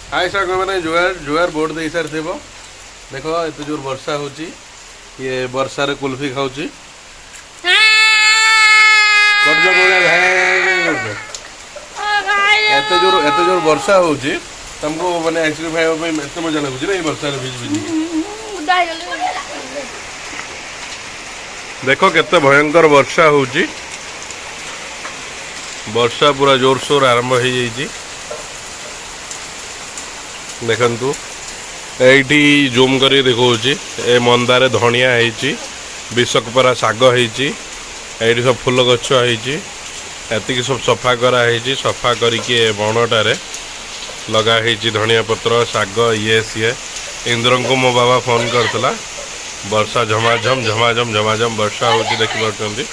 हाय साग मैंने जुआर जुआर बोर्ड दे सार थे देख एत जोर वर्षा हो ये वर्षा रे कुल्फी खाऊँ एत जोर वर्षा हो तुमको मैंने आइसक्रीम खावा एत मजा लगुच ना वर्षा भिज भिज देख केते भयंकर वर्षा हो वर्षा पूरा जोरसोर आरंभ हो जाइए देखु एटी जूम कर देखा ए मंदार धनिया है विषकपरा शाग है सब फूल गछ है सब सफा कराई सफा करके बणटारे लगाई धनिया पत्र शाग ये सी इंद्र को मो बाबा फोन करता वर्षा झमाझम झमाझम झमाझम वर्षा हो देखिपी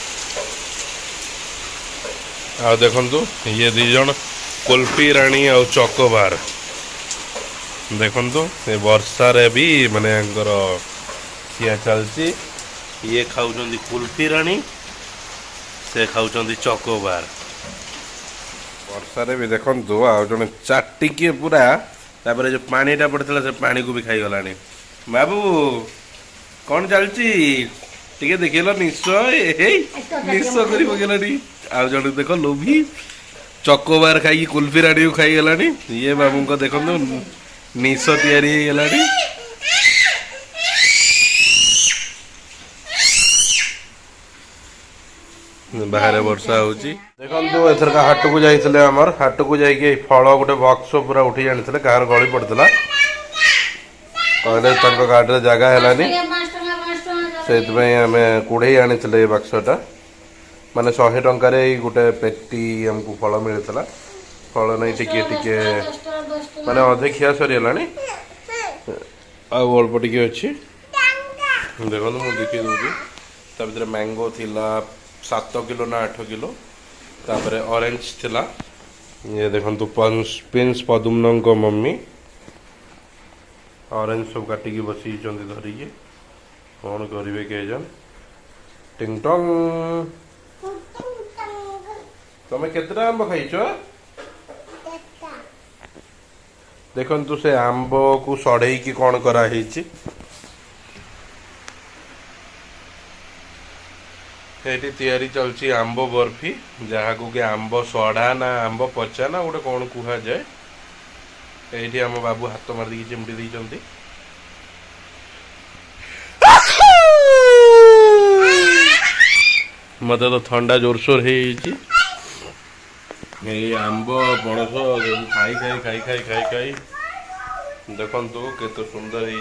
आ देखु ये दिज कुल्फी राणी और चकोबार देखु ये वर्षा रे भी माने खिया चलती ये खाऊ कुल्फी राणी से खाऊ चकोबार वर्षा रे भी देखु आज जन चाटिके पूरा तापर जो पानीटा पड़ता से पानी को भी खाई गला बाबू कौन चलती टे देखल निश्चय निश्चय कर पकेलानी आज जन देख लोभी चकोबार खाई कुल्फी राणी को खाई गलानी ये बाबू को देखो निश तैयारी गलानी बाहर वर्षा होची देखो एथर का हाट को जाइए आमर हाट को जाइए फल गोटे बक्स पूरा उठी आनी कहार गली पड़ता कहले गाड़ी जगह है से आम कूड़े आनी बक्सटा माने 100 टंकार गोटे पेटी आमको फल मिलता फल नहीं टिके टिके माने अधे खिया सरी अल्प टिके अच्छी देखो मुझे देखिए दूसरी भर मैंगो थिला 7 किलो ना 8 किलो तापर ऑरेंज थिला ये देखो प्रिंस पदुम्न को मम्मी ऑरेंज सब काटिकी बसी धरिकी कौन करेंगे केजन टिंग टंग तुम्हें केतटा आंब खाइछ देखु से आंब को सड़े की कौन कराई तैयारी चलती आंब बर्फी जहाँ को आंब सड़ा ना आंब पचा ना गोटे कौन कह जाए ये आम बाबू हाथ मारिकी चिमटी देती मत तो ठंडा जोरसोर है आंब पणस खाई खाई खाई खाई खाई खाई देखु केते सुंदर है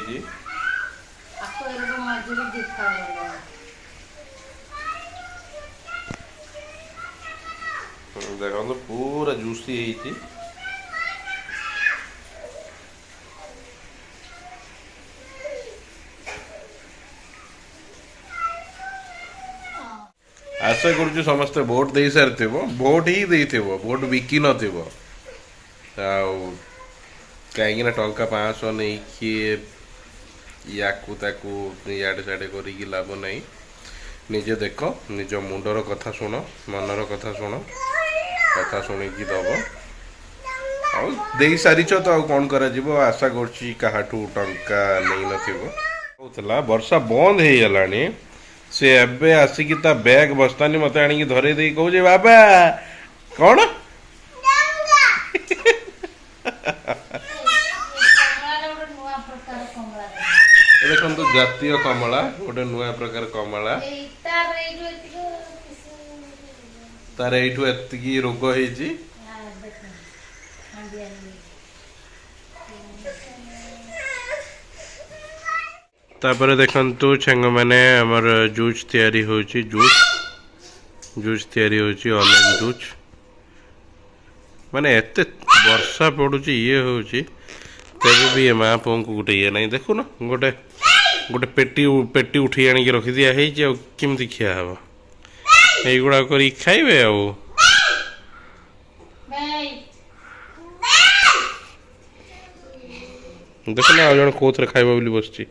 देखो पूरा जूसी है आशा करुँ समस्ते भोट दे सारी भोट ही दे भोट बिकी न कहीं टंका 500 नहीं किए याडे साडे कर लाभ नहीं निजे देख निज मुंडर कथा शुण मनर कथा शुण कथा शुणिकी दब सारी तो कौन कर आशा कर टंका नहीं ना वर्षा बंद हो गलानी से एबे आसिकी ता बैग बस्तानी मत आनी धरे दे कहूँ बाबा कौन देखो जातीय कमला गोटे नुआ प्रकार कमला तार एठू एतिकी रोग होइची तापर देखंतु छंग माने हमर जूस तैयारी होची जूस तैयारी होची ऑरेंज जूस माने एते वर्षा पड़ुची ये होची तबे भी ये मां पो को गोटे ये नहीं देखु ना गोटे गोटे पेटी उठी आनी के रखि दिया हेची आ किमति खिया हबो एई गुडा करी खाइबे आ देखो ना जन कोथरे खाइबो बोली बसची